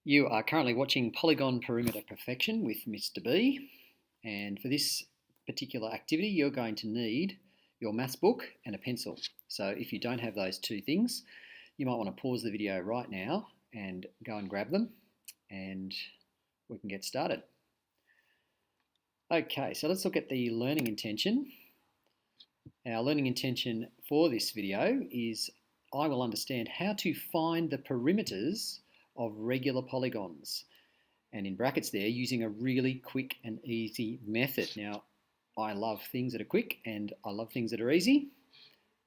You are currently watching Polygon Perimeter Perfection with Mr. B, and for this particular activity you're going to need your maths book and a pencil. So if you don't have those two things, you might want to pause the video right now and go and grab them, and we can get started. Okay, so let's look at the learning intention. Our learning intention for this video is I will understand how to find the perimeters of regular polygons, and in brackets there, using a really quick and easy method. Now, I love things that are quick and I love things that are easy,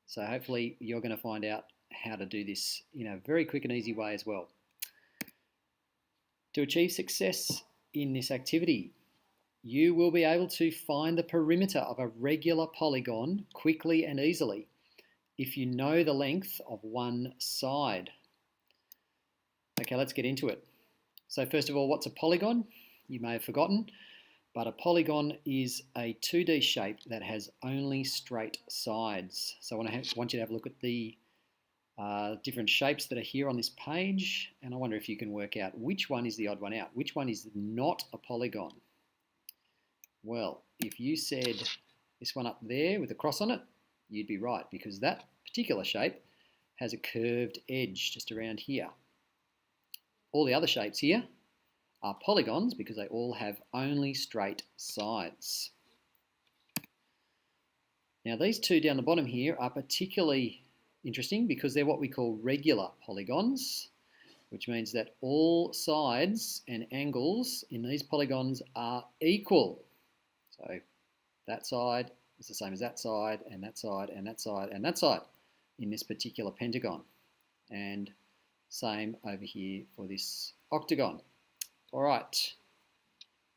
so hopefully you're going to find out how to do this in a very quick and easy way as well. To achieve success in this activity, you will be able to find the perimeter of a regular polygon quickly and easily if you know the length of one side. Okay, let's get into it. So first of all, what's a polygon? You may have forgotten, but a polygon is a 2D shape that has only straight sides. So I want you to have a look at the different shapes that are here on this page, and I wonder if you can work out which one is the odd one out. Which one is not a polygon? Well, if you said this one up there with a cross on it, you'd be right, because that particular shape has a curved edge just around here. All the other shapes here are polygons because they all have only straight sides. Now these two down the bottom here are particularly interesting because they're what we call regular polygons, which means that all sides and angles in these polygons are equal. So that side is the same as that side, and that side, and that side, and that side in this particular pentagon. And same over here for this octagon. All right,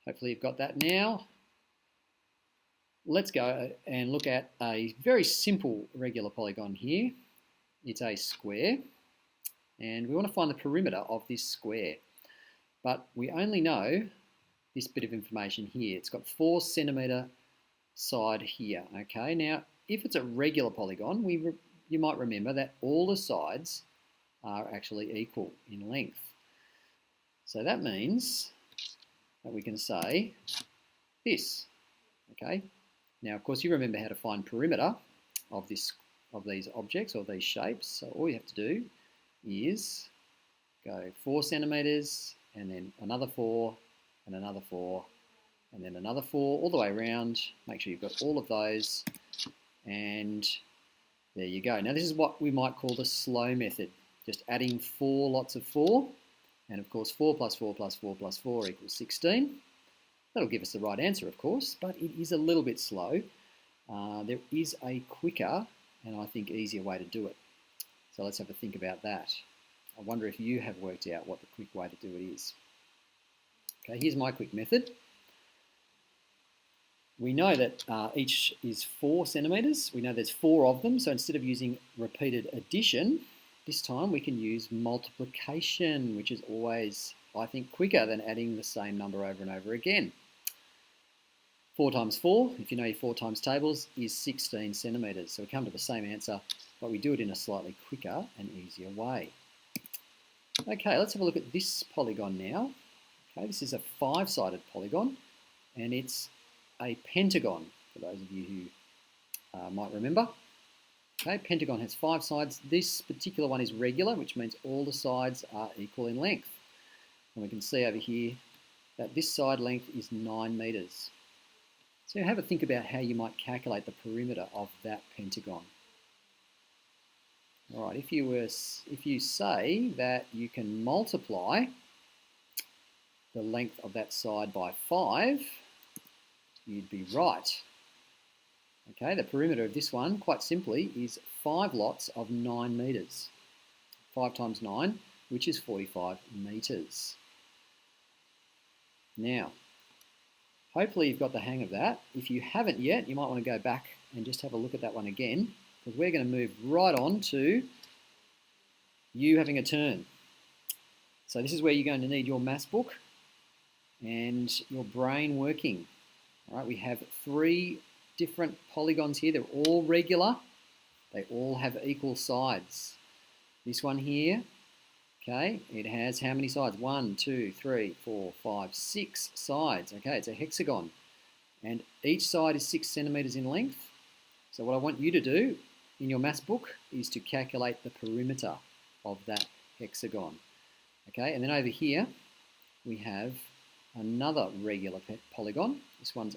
hopefully you've got that now. Let's go and look at a very simple regular polygon here. It's a square, and we want to find the perimeter of this square. But we only know this bit of information here. It's got 4 centimeter side here. Okay, now if it's a regular polygon, you might remember that all the sides are actually equal in length. So that means that we can say this. Okay. Now, of course, you remember how to find perimeter of these objects or these shapes. So all you have to do is go 4 centimeters, and then another 4, and another 4, and then another 4, all the way around. Make sure you've got all of those, and there you go. Now, this is what we might call the slow method. Just adding 4 lots of 4, and of course 4 plus 4 plus 4 plus 4 equals 16. That'll give us the right answer, of course, but it is a little bit slow. There is a quicker and I think easier way to do it. So let's have a think about that. I wonder if you have worked out what the quick way to do it is. Okay, here's my quick method. We know that each is 4 centimeters. We know there's 4 of them, so instead of using repeated addition, this time we can use multiplication, which is always, I think, quicker than adding the same number over and over again. 4 times 4, if you know your 4 times tables, is 16 centimetres. So we come to the same answer, but we do it in a slightly quicker and easier way. Okay, let's have a look at this polygon now. Okay, this is a 5-sided polygon, and it's a pentagon, for those of you who might remember. Okay, pentagon has 5 sides. This particular one is regular, which means all the sides are equal in length. And we can see over here that this side length is 9 meters. So have a think about how you might calculate the perimeter of that pentagon. All right, if you say that you can multiply the length of that side by 5, you'd be right. Okay, the perimeter of this one, quite simply, is 5 lots of 9 meters. 5 times 9, which is 45 meters. Now, hopefully you've got the hang of that. If you haven't yet, you might want to go back and just have a look at that one again, because we're going to move right on to you having a turn. So this is where you're going to need your maths book and your brain working. All right, we have 3 different polygons here. They're all regular. They all have equal sides. This one here Okay, it has how many sides? 1, 2, 3, 4, 5, 6 sides. Okay, it's a hexagon. And each side is 6 centimetres in length. So what I want you to do in your maths book is to calculate the perimeter of that hexagon. Okay, and then over here we have another regular polygon. This one's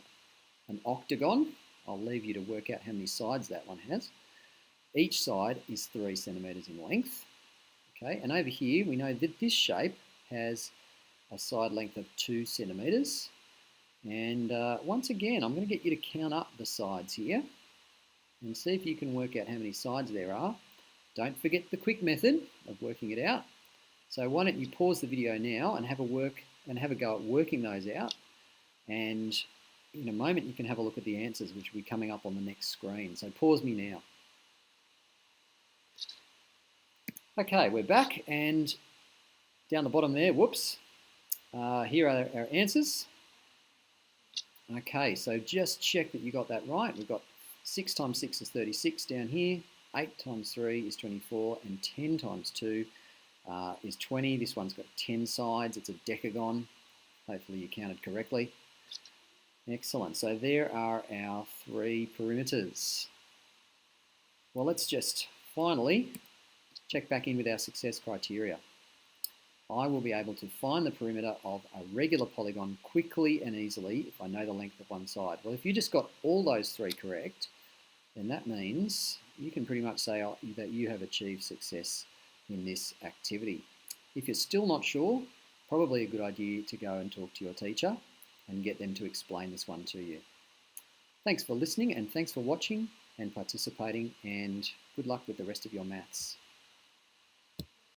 an octagon. I'll leave you to work out how many sides that one has. Each side is 3 centimetres in length. Okay, and over here we know that this shape has a side length of 2 centimetres. And once again, I'm going to get you to count up the sides here and see if you can work out how many sides there are. Don't forget the quick method of working it out. So why don't you pause the video now and have a go at working those out. And in a moment, you can have a look at the answers, which will be coming up on the next screen. So pause me now. Okay, we're back, and down the bottom there, whoops, here are our answers. Okay, so just check that you got that right. We've got 6 times 6 is 36 down here, 8 times 3 is 24, and 10 times 2 is 20. This one's got 10 sides. It's a decagon. Hopefully you counted correctly. Excellent. So there are our 3 perimeters. Well, let's just finally check back in with our success criteria. I will be able to find the perimeter of a regular polygon quickly and easily if I know the length of one side. Well, if you just got all those 3 correct, then that means you can pretty much say that you have achieved success in this activity. If you're still not sure, probably a good idea to go and talk to your teacher and get them to explain this one to you. Thanks for listening, and thanks for watching and participating, and good luck with the rest of your maths.